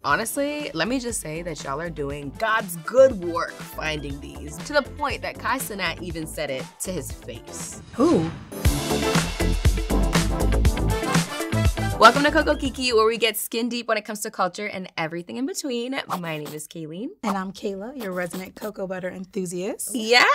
Honestly, let me just say that y'all are doing God's good work finding these, to the point that Kai Cenat even said it to his face. Who? Welcome to Cocoa Kiki, where we get skin deep when it comes to culture and everything in between. My name is Kayleen. And I'm Kayla, your resident cocoa butter enthusiast. Yes!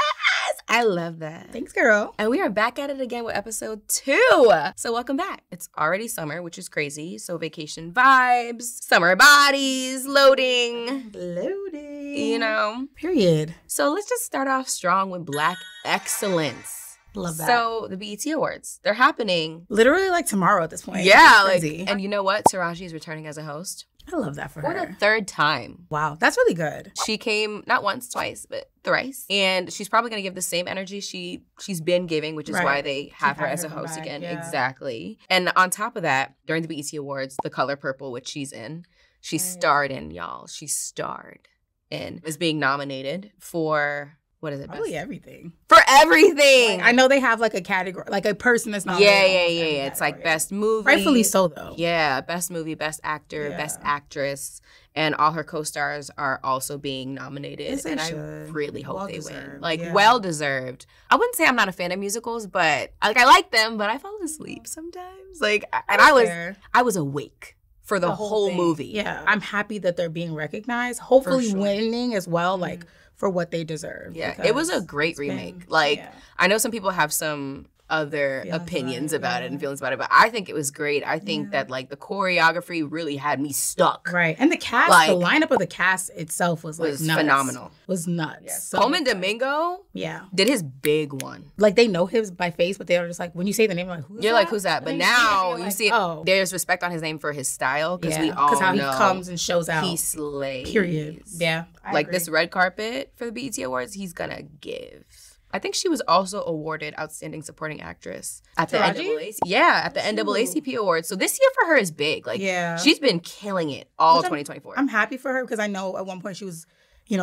I love that. Thanks, girl. And we are back at it again with episode 2. So welcome back. It's already summer, which is crazy. So vacation vibes, summer bodies, loading. You know. Period. So let's just start off strong with Black excellence. Love that. So the BET Awards, they're happening. Literally like tomorrow at this point. Yeah. And you know what? Taraji is returning as a host. I love that for her. For the 3rd time. Wow, that's really good. She came not once, twice, but thrice. And she's probably going to give the same energy she's been giving, which is why they have her as a host again. Yeah. Exactly. And on top of that, during the BET Awards, The Color Purple, which she's in, she starred in, y'all. She starred in, is being nominated for... What is it? Probably everything. For everything. Like, I know they have like a category, like a person that's not. Yeah. It's like best movie. Rightfully so, though. Yeah, best movie, best actor, best actress, and all her co-stars are also being nominated. Yes, and I really hope they win. Like yeah. Well deserved. I wouldn't say I'm not a fan of musicals, but I like them, but I fall asleep sometimes. Like, and I was awake for the whole movie. Yeah, I'm happy that they're being recognized. Hopefully, winning as well. Like. For what they deserve. Yeah, it was a great remake. I know some people have some other opinions about it and feelings about it, but I think it was great. I think that like the choreography really had me stuck. Right, and the cast, the lineup of the cast itself was nuts. Phenomenal. Was nuts. Yeah. So Coleman Domingo, did his big one. Like they know him by face, but they are just like when you say the name, like who's you're that? Like who's that? But now you see, there's respect on his name for his style because we all know how he comes and shows out. He slays. Period. Yeah, I agree. This red carpet for the BET Awards, he's gonna give. I think she was also awarded Outstanding Supporting Actress at the NAACP. Yeah, at the NAACP Awards. So this year for her is big. Like, she's been killing it all 2024. I'm happy for her because I know at one point she was,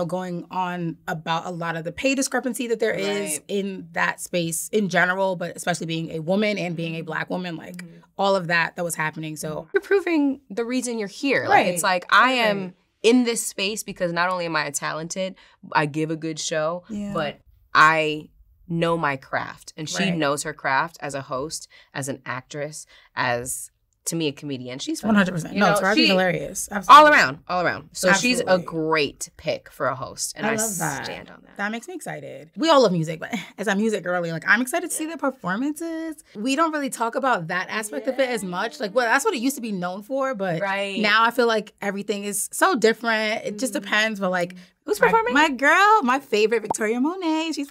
going on about a lot of the pay discrepancy that there is in that space in general, but especially being a woman and being a Black woman, like all of that was happening. So you're proving the reason you're here. Like, it's like I am in this space because not only am I talented, I give a good show, but I know my craft, and she knows her craft as a host, as an actress, as, to me, a comedian. She's 100%. No, Taraji's hilarious. Absolutely. All around. So she's a great pick for a host, and I love that. Stand on that. That makes me excited. We all love music, but as a music girly, like I'm excited to see their performances. We don't really talk about that aspect of it as much. Like, well, that's what it used to be known for, but now I feel like everything is so different. It just depends, but like, who's performing? My girl, my favorite, Victoria Monet. She's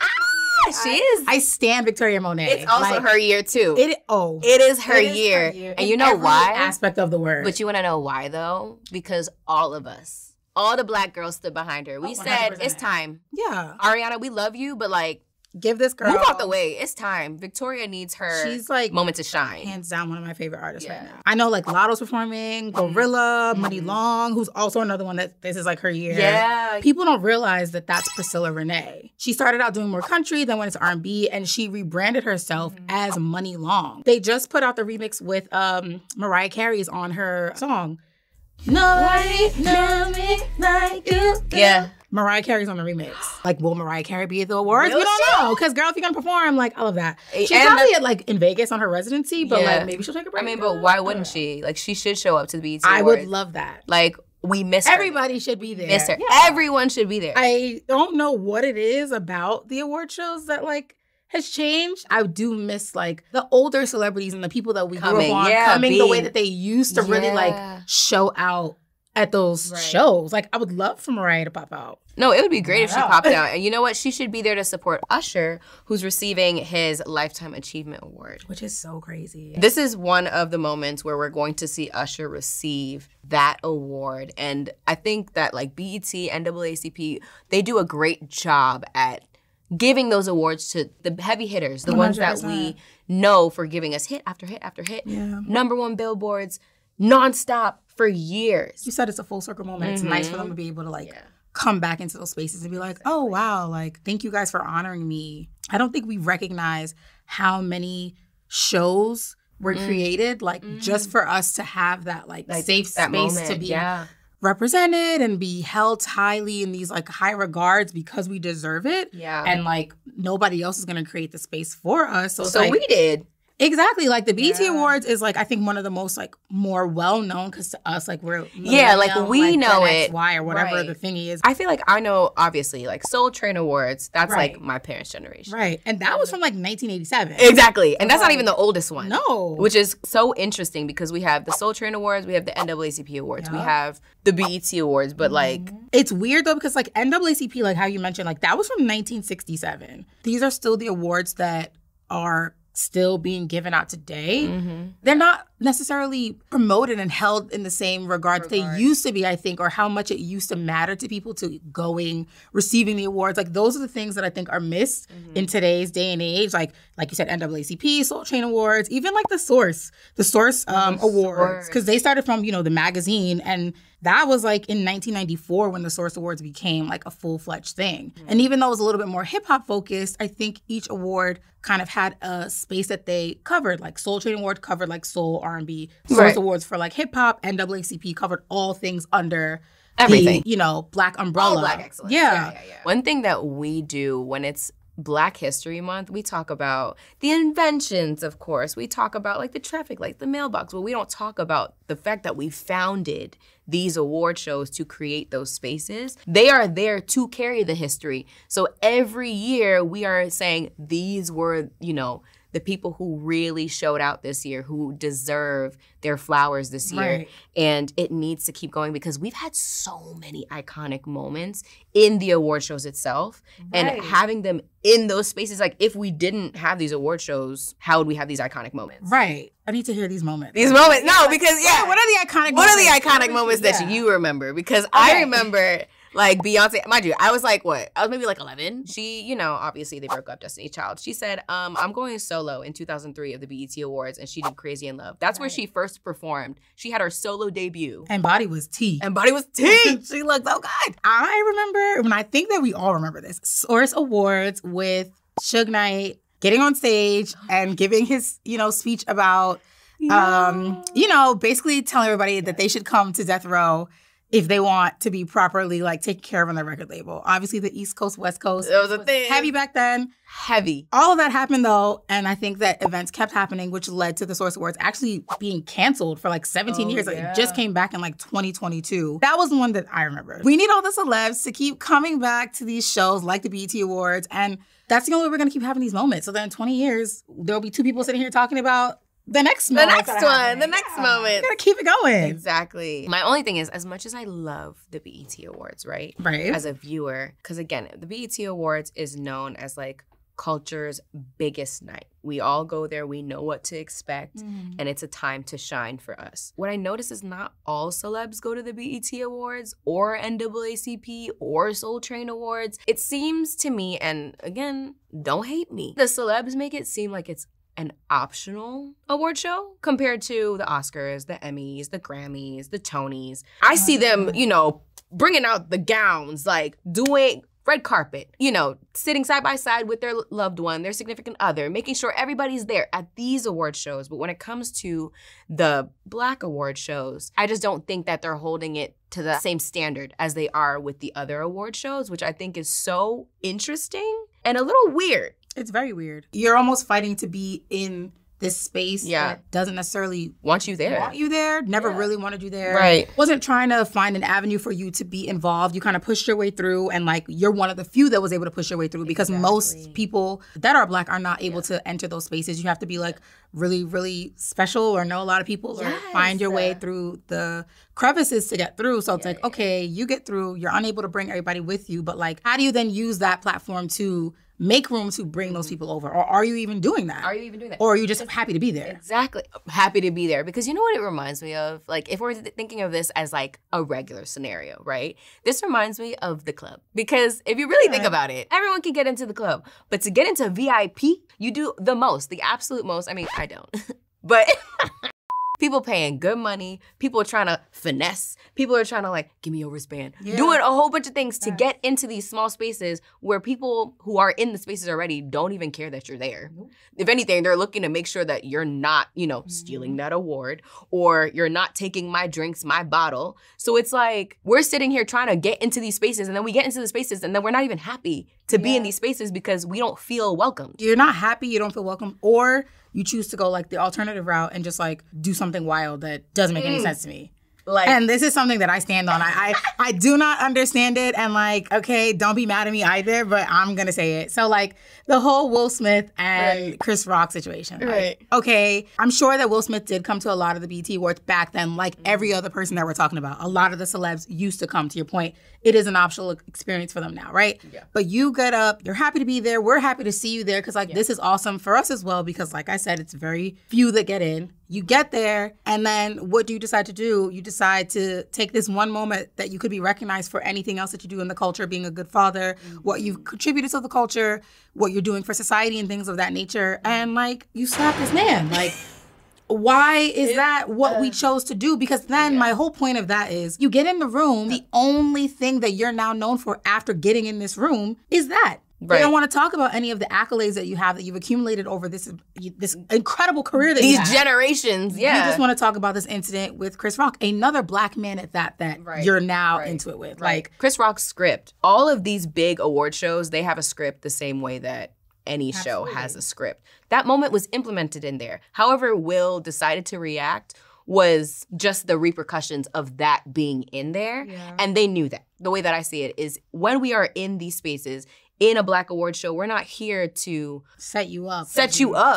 she is. I stan Victoria Monet. It's also her year too. It is her year. And you know why? Aspect of the word. But you want to know why though? Because all of us, all the Black girls stood behind her. We said, it's time. Yeah. Ariana, we love you, but like, give this girl. Move out the way. It's time. Victoria needs her moment to shine. Hands down one of my favorite artists right now. I know like Lotto's performing, Gorilla, Money Long, who's also another one that this is like her year. Yeah. People don't realize that that's Priscilla Renee. She started out doing more country, then went into R&B, and she rebranded herself as Money Long. They just put out the remix with Mariah Carey's on her song. Nobody knows me like you do. Yeah. Mariah Carey's on the remix. Like, will Mariah Carey be at the awards? We don't know. Because, girl, if you're going to perform, like, I love that. She's probably at, like, in Vegas on her residency, but, like, maybe she'll take a break. I mean, but why wouldn't she? Like, she should show up to the BET I Awards. would love that. Like, we miss her. Everybody should be there. Miss her. Yeah. Everyone should be there. I don't know what it is about the award shows that, like, has changed. I do miss, like, the older celebrities and the people that we grew up on coming the way that they used to really, like, show out at those shows. Like, I would love for Mariah to pop out. No, it would be great if she popped out. And you know what? She should be there to support Usher, who's receiving his Lifetime Achievement Award. Which is so crazy. This is one of the moments where we're going to see Usher receive that award. And I think that, like, BET, NAACP, they do a great job at giving those awards to the heavy hitters, the 100%. Ones that we know for giving us hit after hit after hit. Yeah. #1 billboards, nonstop for years. You said it's a full circle moment. It's nice for them to be able to, like, come back into those spaces and be like, oh, wow, like, thank you guys for honoring me. I don't think we recognize how many shows were created, like, just for us to have that, like, safe space to be represented and be held highly in these like high regards because we deserve it. Yeah. And like nobody else is going to create the space for us. So like, we did. Exactly. Like the BET Awards is like, I think one of the most like more well-known because to us, like we're like we like, know Gen it. X, Y or whatever the thingy is. I feel like I know, obviously, like Soul Train Awards, that's like my parents' generation. Right. And that was from like 1987. Exactly. And that's not even the oldest one. No. Which is so interesting because we have the Soul Train Awards, we have the NAACP Awards, we have the BET Awards, but like... It's weird though because like NAACP, like how you mentioned, like that was from 1967. These are still the awards that are still being given out today. They're not necessarily promoted and held in the same regard they used to be, I think, or how much it used to matter to people to going, receiving the awards. Like those are the things that I think are missed in today's day and age. Like you said, NAACP, Soul Train Awards, even like the Source Awards, because they started from, the magazine, and that was like in 1994 when the Source Awards became like a full-fledged thing. And even though it was a little bit more hip-hop focused, I think each award kind of had a space that they covered. Like Soul Train Award covered like soul, R&B. Source Awards for like hip-hop. NAACP covered all things under everything. The Black umbrella. All Black excellence. Yeah. One thing that we do when it's Black History Month, we talk about the inventions, of course. We talk about like the traffic lights, the mailbox, but we don't talk about the fact that we founded these award shows to create those spaces. They are there to carry the history. So every year we are saying these were, the people who really showed out this year, who deserve their flowers this year. Right. And it needs to keep going because we've had so many iconic moments in the award shows itself. Right. And having them in those spaces, like if we didn't have these award shows, how would we have these iconic moments? Right. I need to hear these moments. These moments. No, because what are the iconic moments? What are the iconic moments that you remember? Because I remember... Like Beyonce, mind you, I was like, what? I was maybe like 11. She, obviously they broke up, Destiny's Child. She said, I'm going solo in 2003 of the BET Awards, and she did Crazy in Love. That's where she first performed. She had her solo debut. And body was tea. She looked so good. I remember, and I think that we all remember this, Source Awards with Suge Knight getting on stage and giving his, speech about, basically telling everybody that they should come to Death Row if they want to be properly, like, taken care of on their record label. Obviously, the East Coast, West Coast. That was a thing. Heavy back then. Heavy. All of that happened, though, and I think that events kept happening, which led to the Source Awards actually being canceled for, like, 17 years. Like, it just came back in, like, 2022. That was the one that I remember. We need all the celebs to keep coming back to these shows like the BET Awards, and that's the only way we're going to keep having these moments. So then in 20 years, there'll be two people sitting here talking about the next moment. The next moment. You gotta keep it going. Exactly. My only thing is, as much as I love the BET Awards, right? As a viewer, because again, the BET Awards is known as like culture's biggest night. We all go there, we know what to expect, and it's a time to shine for us. What I notice is not all celebs go to the BET Awards or NAACP or Soul Train Awards. It seems to me, and again, don't hate me, the celebs make it seem like it's an optional award show compared to the Oscars, the Emmys, the Grammys, the Tonys. I see them, bringing out the gowns, like doing red carpet, sitting side by side with their loved one, their significant other, making sure everybody's there at these award shows. But when it comes to the Black award shows, I just don't think that they're holding it to the same standard as they are with the other award shows, which I think is so interesting and a little weird. It's very weird. You're almost fighting to be in this space that doesn't necessarily want you there. Never really wanted you there. Right. Wasn't trying to find an avenue for you to be involved. You kind of pushed your way through, and like you're one of the few that was able to push your way through because most people that are Black are not able to enter those spaces. You have to be like really, really special or know a lot of people or find your way through the crevices to get through. So it's like, okay, you get through, you're unable to bring everybody with you, but like how do you then use that platform to make room to bring those people over? Or are you even doing that? Or are you just happy to be there? Exactly. Happy to be there. Because you know what it reminds me of? Like, if we're thinking of this as like a regular scenario, right? This reminds me of the club. Because if you really think about it, everyone can get into the club. But to get into VIP, you do the most, the absolute most. I mean, I don't. But People paying good money. People are trying to finesse. People are trying to like, give me your wristband. Doing a whole bunch of things to get into these small spaces where people who are in the spaces already don't even care that you're there. If anything, they're looking to make sure that you're not, you know, stealing that award or you're not taking my drinks, my bottle. So it's like, we're sitting here trying to get into these spaces and then we get into the spaces and then we're not even happy to be in these spaces because we don't feel welcomed. You're not happy, you don't feel welcome, or you choose to go like the alternative route and just like do something wild that doesn't make any sense to me. Like, and this is something that I stand on. I do not understand it. And like, okay, don't be mad at me either, but I'm going to say it. So like the whole Will Smith and Chris Rock situation. Like, okay, I'm sure that Will Smith did come to a lot of the BET Awards back then, like every other person that we're talking about. A lot of the celebs used to come, to your point. It is an optional experience for them now, right? Yeah. But you get up, you're happy to be there. We're happy to see you there because like this is awesome for us as well because like I said, it's very few that get in. You get there, and then what do you decide to do? You decide to take this one moment that you could be recognized for anything else that you do in the culture, being a good father, what you've contributed to the culture, what you're doing for society and things of that nature, and like you slap this man. Like, why is that what we chose to do? Because then my whole point of that is you get in the room, the only thing that you're now known for after getting in this room is that. Right. They don't want to talk about any of the accolades that you have that you've accumulated over this incredible career that these you have. Generations. Yeah, you just want to talk about this incident with Chris Rock, another black man at that you're now into it with. Like Chris Rock's script. All of these big award shows, they have a script the same way that any show has a script. That moment was implemented in there. However, Will decided to react was just the repercussions of that being in there, and they knew that. The way that I see it is when we are in these spaces. In a Black award show, we're not here to set you up.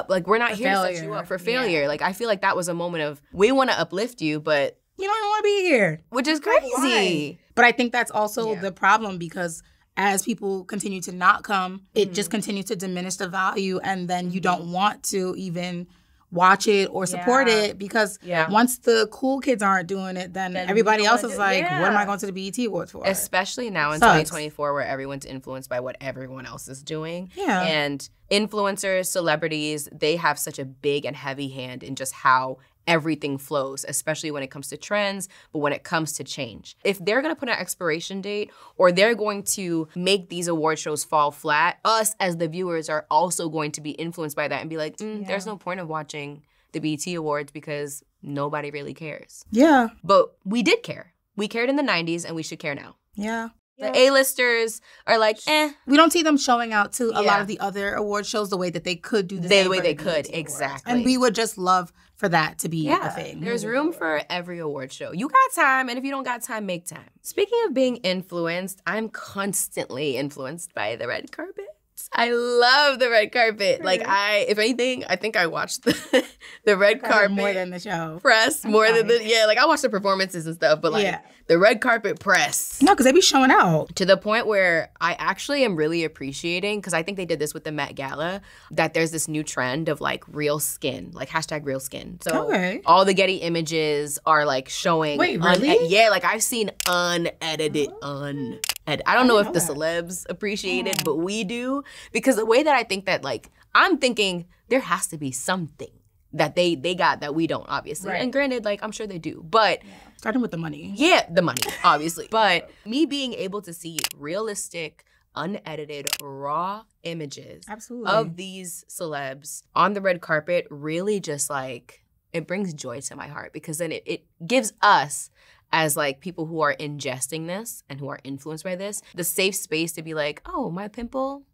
Like, we're not here to set you up for failure. Yeah. Like, I feel like that was a moment of, we want to uplift you, but you don't even want to be here. Which is crazy. Why? But I think that's also the problem because as people continue to not come, it just continues to diminish the value. And then you don't want to even watch it or support it because once the cool kids aren't doing it, then everybody else is like, what am I going to the BET Awards for? Especially now in 2024 where everyone's influenced by what everyone else is doing. Yeah. And influencers, celebrities, they have such a big and heavy hand in just how everything flows, especially when it comes to trends, but when it comes to change. If they're going to put an expiration date or they're going to make these award shows fall flat, us as the viewers are also going to be influenced by that and be like, there's no point of watching the BET Awards because nobody really cares. Yeah. But we did care. We cared in the 90s and we should care now. Yeah. The A-listers are like, We don't see them showing out to a lot of the other award shows the way that they could do the way they could, exactly. And we would just love for that to be a thing. There's room for every award show. You got time, and if you don't got time, make time. Speaking of being influenced, I'm constantly influenced by the red carpet. I love the red carpet. Like, if anything, I think I watched the red carpet more than the show press, more than like I watched the performances and stuff, but like the red carpet press. No, because they be showing out. To the point where I actually am really appreciating, because I think they did this with the Met Gala, that there's this new trend of like real skin, like #real skin. So all the Getty images are like showing. Wait, really? Yeah, like I've seen unedited, I don't know if the celebs appreciate it, but we do. Because the way that I think that, like, I'm thinking there has to be something that they got that we don't, obviously. Right. And granted, like, I'm sure they do. But starting with the money. Yeah, the money, obviously. But me being able to see realistic, unedited, raw images of these celebs on the red carpet really just, like, it brings joy to my heart. Because then it gives us, as like people who are ingesting this and who are influenced by this, the safe space to be like, oh, my pimple,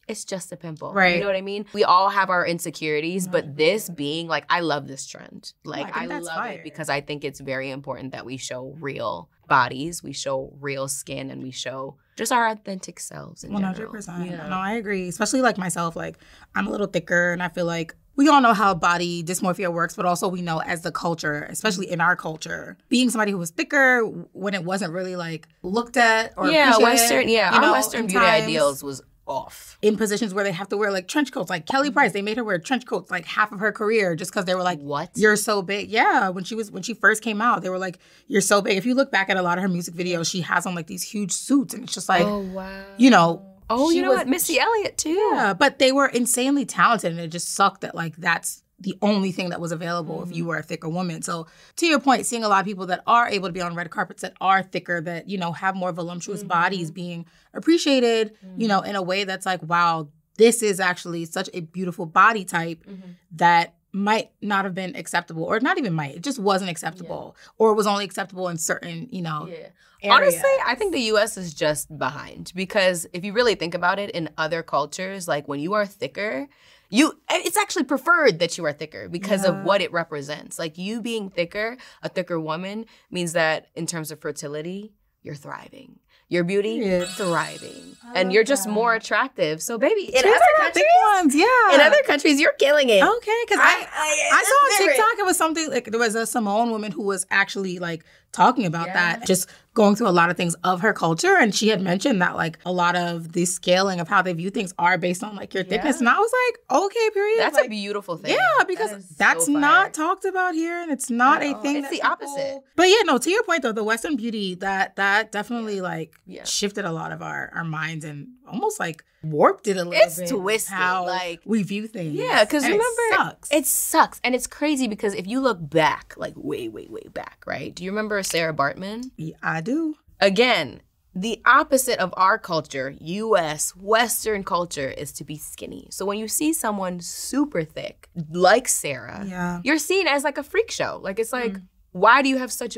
it's just a pimple. Right. You know what I mean? We all have our insecurities, but this being like, I love this trend. Like, I love it because I think it's very important that we show real bodies, we show real skin, and we show just our authentic selves in 100%. General. Yeah. No, I agree. Especially like myself, like I'm a little thicker and I feel like we all know how body dysmorphia works, but also we know as the culture, especially in our culture, being somebody who was thicker when it wasn't really like looked at or Western beauty ideals was off. In positions where they have to wear like trench coats, like Kelly Price, they made her wear trench coats like half of her career just because they were like, "What? You're so big." Yeah, when she first came out, they were like, "You're so big." If you look back at a lot of her music videos, she has on like these huge suits, and it's just like, oh wow, you know. Oh, you know what? Missy Elliott, too. Yeah, but they were insanely talented, and it just sucked that, like, that's the only thing that was available if you were a thicker woman. So to your point, seeing a lot of people that are able to be on red carpets that are thicker, that, you know, have more voluptuous bodies being appreciated, you know, in a way that's like, wow, this is actually such a beautiful body type that might not have been acceptable, or not even might, it just wasn't acceptable, or was only acceptable in certain, you know, areas. Honestly, I think the U.S. is just behind, because if you really think about it, in other cultures, like when you are thicker, it's actually preferred that you are thicker because of what it represents. Like you being thicker, a thicker woman, means that in terms of fertility, you're thriving. Your beauty, thriving. And you're just more attractive. So, baby, in other countries, in other countries, you're killing it. Okay, because I saw on TikTok, it was something, like there was a Samoan woman who was actually like talking about that, just going through a lot of things of her culture. And she had mentioned that like a lot of the scaling of how they view things are based on like your thickness. And I was like, okay, period. That's like, a beautiful thing. Yeah, because that's not talked about here, and it's not a thing. It's the opposite. But yeah, no, to your point though, the Western beauty, that definitely like shifted a lot of our minds and almost like warped it a little bit. It's twisted. How like we view things. Yeah, because remember, it sucks. And it's crazy because if you look back, like way, way, way back, right? Do you remember Sarah Bartman? Yeah, I do. Again, the opposite of our culture, U.S., Western culture, is to be skinny. So when you see someone super thick, like Sarah, you're seen as like a freak show. Like it's like, why do you have such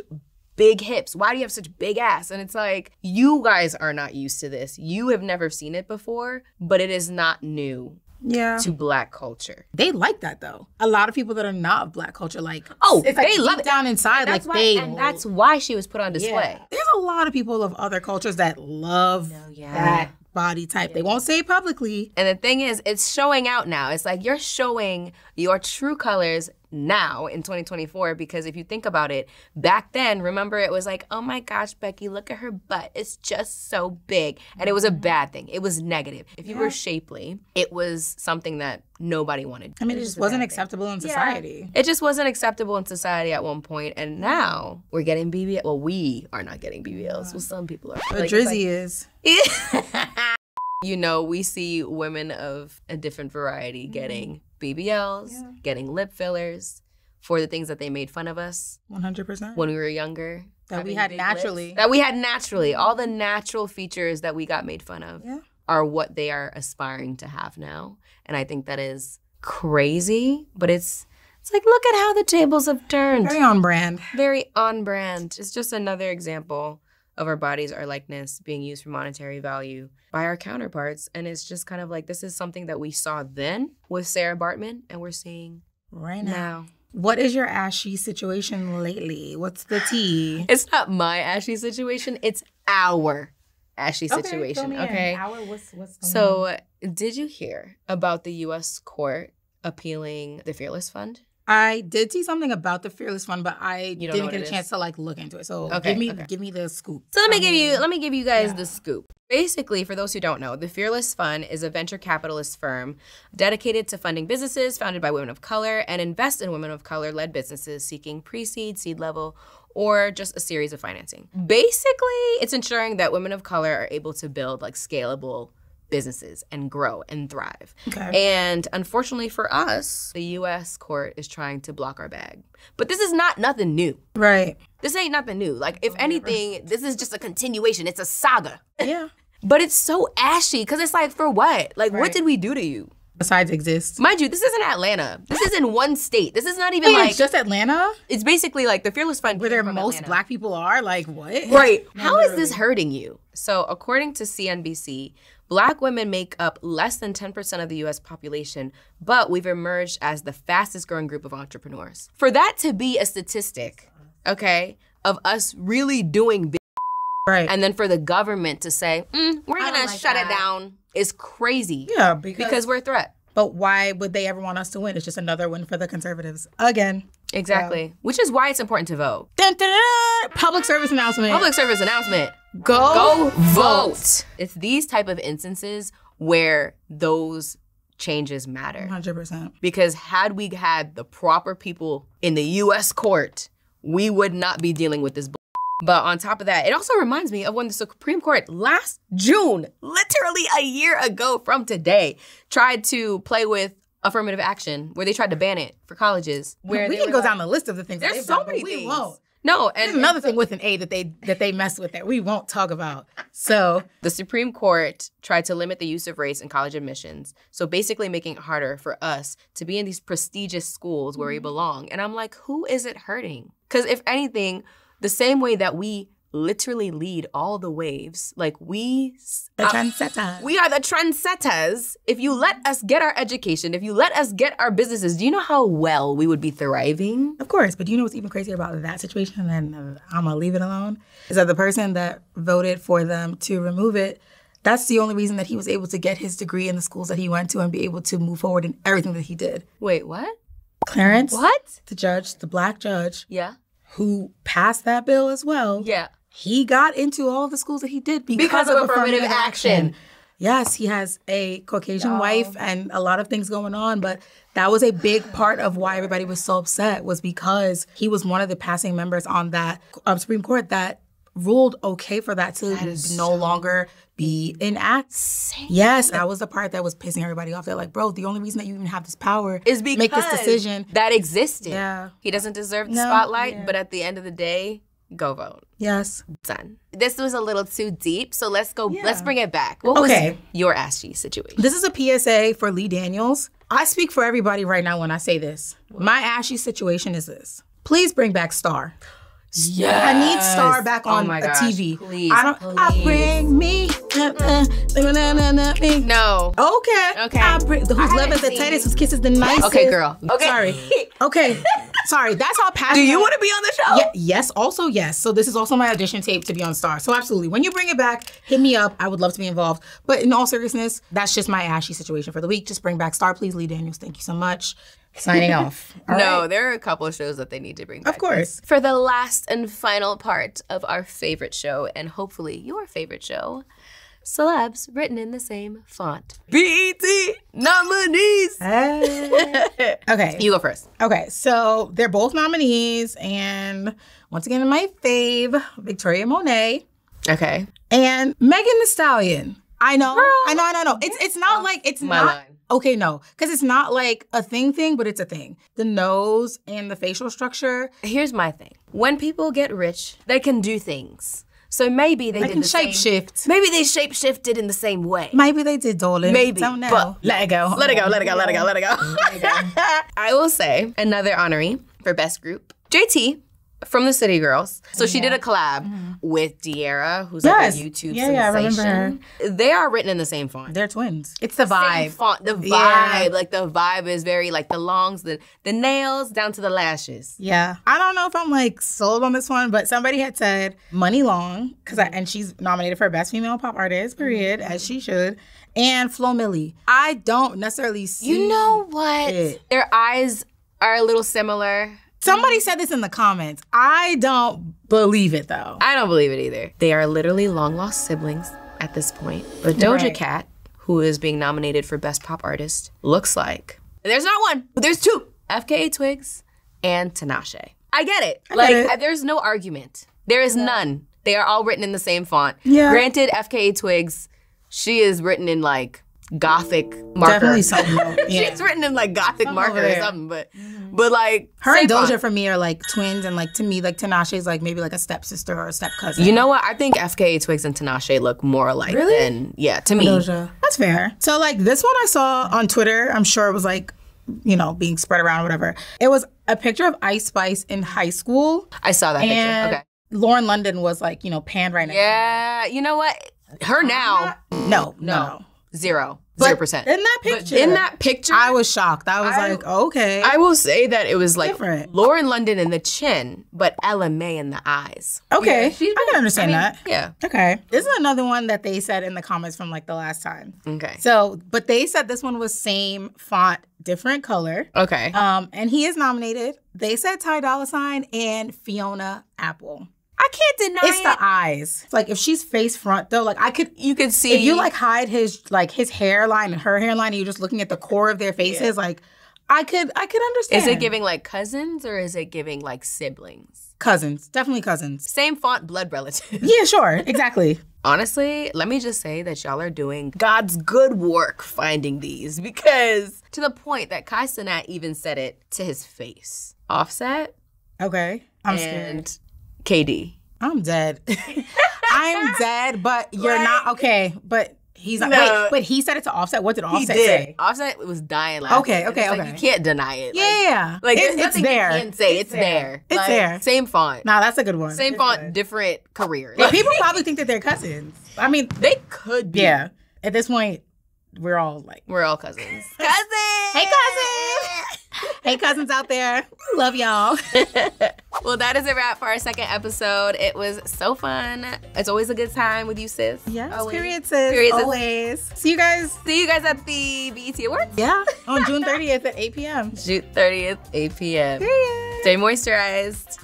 big hips? Why do you have such big ass? And it's like, you guys are not used to this. You have never seen it before, but it is not new to Black culture. They like that though. A lot of people that are not of Black culture, like, it's like they love it down inside, like and that's why she was put on display. There's a lot of people of other cultures that love that body type. They won't say it publicly. And the thing is, it's showing out now. It's like you're showing your true colors now in 2024, because if you think about it, back then, remember, it was like, oh my gosh, Becky, look at her butt. It's just so big. And it was a bad thing. It was negative. If you were shapely, it was something that nobody wanted. I mean, it just wasn't acceptable in society. It just wasn't acceptable in society at one point. And now we're getting BBL. Well, we are not getting BBLs. Well, some people are. But like, Drizzy is. You know, we see women of a different variety getting BBLs, getting lip fillers for the things that they made fun of us. 100%. When we were younger. That we had naturally. That we had naturally. All the natural features that we got made fun of are what they are aspiring to have now. And I think that is crazy, but it's like, look at how the tables have turned. Very on brand. Very on brand. It's just another example of our bodies, our likeness being used for monetary value by our counterparts. And it's just kind of like, this is something that we saw then with Sarah Bartman, and we're seeing right now. What is your ashy situation lately? What's the tea? It's not my ashy situation. It's our ashy situation. Okay. What's going on? Did you hear about the U.S. court appealing the Fearless Fund? I did see something about the Fearless Fund, but I didn't get a chance to like look into it. So give me the scoop. So let me give you guys the scoop. Basically, for those who don't know, the Fearless Fund is a venture capitalist firm dedicated to funding businesses founded by women of color and invest in women of color-led businesses seeking pre-seed, seed level, or just a series of financing. Basically, it's ensuring that women of color are able to build like scalable businesses and grow and thrive. And unfortunately for us, the U.S. court is trying to block our bag. But this is nothing new. Right. This ain't nothing new. Like, if anything, this is just a continuation. It's a saga. Yeah. But it's so ashy because it's like, for what? Like, what did we do to you? Besides exist. Mind you, this isn't Atlanta. This is in one state. This is not even like... It's just Atlanta? It's basically like the Fearless Fund. Where most Black people are? Like, what? Right. How is this hurting you? So, according to CNBC, Black women make up less than 10% of the U.S. population, but we've emerged as the fastest growing group of entrepreneurs. For that to be a statistic, okay, of us really doing big, right, and then for the government to say, we're going to shut it down, is crazy. Yeah, because we're a threat. But why would they ever want us to win? It's just another win for the conservatives. Again. Exactly. Which is why it's important to vote. Dun, dun, dun, dun. Public service announcement. Public service announcement. Go vote. It's these type of instances where those changes matter. 100%. Because had we had the proper people in the U.S. court, we would not be dealing with this. But on top of that, it also reminds me of when the Supreme Court last June, literally a year ago from today, tried to play with affirmative action where they tried to ban it for colleges. Where we can go down the list of the things. There's so many things. We won't. No, and there's another thing with an A that they messed with that we won't talk about. So the Supreme Court tried to limit the use of race in college admissions. So basically making it harder for us to be in these prestigious schools where we belong. And I'm like, who is it hurting? Because if anything, the same way that we literally lead all the waves, like the trendsetters. We are the trendsetters. If you let us get our education, if you let us get our businesses, do you know how well we would be thriving? Of course, but do you know what's even crazier about that situation, and I'm gonna leave it alone, is that the person that voted for them to remove it, that's the only reason that he was able to get his degree in the schools that he went to and be able to move forward in everything that he did. Wait, what? Clarence. What? The judge, the black judge. Yeah. Who passed that bill as well. Yeah. He got into all the schools that he did because of affirmative action. Yes, he has a Caucasian wife and a lot of things going on, but that was a big part of why everybody was so upset, was because he was one of the passing members on that Supreme Court that ruled okay for that to no longer be in act. Yes, that was the part that was pissing everybody off. They're like, bro, the only reason that you even have this power is because make this decision that existed. Yeah. He doesn't deserve the spotlight, but at the end of the day, go vote. Yes. Done. This was a little too deep, so let's go. Yeah. Let's bring it back. What was your ashy situation? This is a PSA for Lee Daniels. I speak for everybody right now when I say this. My ashy situation is this. Please bring back Star. Yes. I need Star back on a TV. Please, I bring me. No. Okay. Whose love is the tightest, whose kiss is the nicest. Okay, girl. Okay. Sorry. Okay. Sorry. That's how passionate. Do you want to be on the show? Yeah, yes. Also, yes. So this is also my audition tape to be on Star. So absolutely. When you bring it back, hit me up. I would love to be involved. But in all seriousness, that's just my ashy situation for the week. Just bring back Star, please. Lee Daniels, thank you so much. Signing off. No, there are a couple of shows that they need to bring back. Of course. For the last and final part of our favorite show, and hopefully your favorite show, Celebs written in the same font. BET nominees. Okay. You go first. Okay, so they're both nominees, and once again, my fave, Victoria Monet. Okay. And Megan Thee Stallion. I know. It's not like it's my not. line. Okay, no, because it's not like a thing, but it's a thing. The nose and the facial structure. Here's my thing. When people get rich, they can do things. So maybe they did the same. Shape-shift. Maybe they shape-shifted in the same way. Maybe they did, darling. Maybe. Don't know. But let it go. Let it go. I will say another honoree for Best Group. JT from the City Girls. So she did a collab with De'Ara, who's like a YouTube sensation. Yeah, I remember her. They are written in the same font. They're twins. It's the vibe. Same font. The vibe. Like the vibe is very like the longs, the nails down to the lashes. Yeah. I don't know if I'm like sold on this one, but somebody had said Money Long, and she's nominated for Best Female Pop Artist, period, as she should. And Flo Milli. I don't necessarily see You know what? Their eyes are a little similar. Somebody said this in the comments. I don't believe it, though. I don't believe it either. They are literally long-lost siblings at this point. But Doja Cat, who is being nominated for Best Pop Artist, looks like... There's not one, but there's two. FKA Twigs and Tinashe. I get it. There's no argument. There is none. They are all written in the same font. Yeah. Granted, FKA Twigs, she is written in, like, Gothic marker. Definitely something. She's written in, like, Gothic marker or something, but like... Her and Doja for me are like twins, and like to me, like Tinashe is like maybe like a stepsister or a step cousin. You know what? I think FKA Twigs and Tinashe look more alike than, to me. Doja. That's fair. So like this one I saw on Twitter, I'm sure it was like, being spread around or whatever. It was a picture of Ice Spice in high school. I saw that picture. Okay. Lauren London was like, panned right now. Yeah. You know what? Her now. No. 0%. In that picture, I was shocked. I was like, okay. I will say that it was like different. Lauren London in the chin, but Ella May in the eyes. Okay, I can understand that. Yeah. Okay. This is another one that they said in the comments from like the last time. Okay. So, but they said this one was same font, different color. Okay. And he is nominated. They said Ty Dolla $ign and Fiona Apple. I can't deny it's the eyes. It's like if she's face front though, like you could see if you like hide his hairline and her hairline and you're just looking at the core of their faces, like I could understand. Is it giving like cousins or is it giving like siblings? Cousins. Definitely cousins. Same font, blood relatives. Yeah, sure. Exactly. honestly, let me just say that y'all are doing God's good work finding these, because to the point that Kai Cenat even said it to his face. Offset. Okay. I'm and scared. KD. I'm dead. I'm dead, but you're not okay. But he's not. No. Wait, but he said it to Offset. What did Offset say? Offset was dying laughing. Okay. Like, you can't deny it. Yeah. Like there's it's nothing there. you can say. It's there. It's like, there. Same font. Nah, that's a good one. Same font, different career. Yeah, people probably think that they're cousins. I mean, they could be. Yeah. At this point, we're all cousins. Cousins! Hey, cousins! Hey, cousins out there. Love y'all. Well, that is a wrap for our second episode. It was so fun. It's always a good time with you, sis. Yes, always. Period, sis. Period, sis. Always. See you guys. See you guys at the BET Awards. Yeah, on June 30th at 8 p.m. June 30th, 8 p.m. Period. Stay moisturized.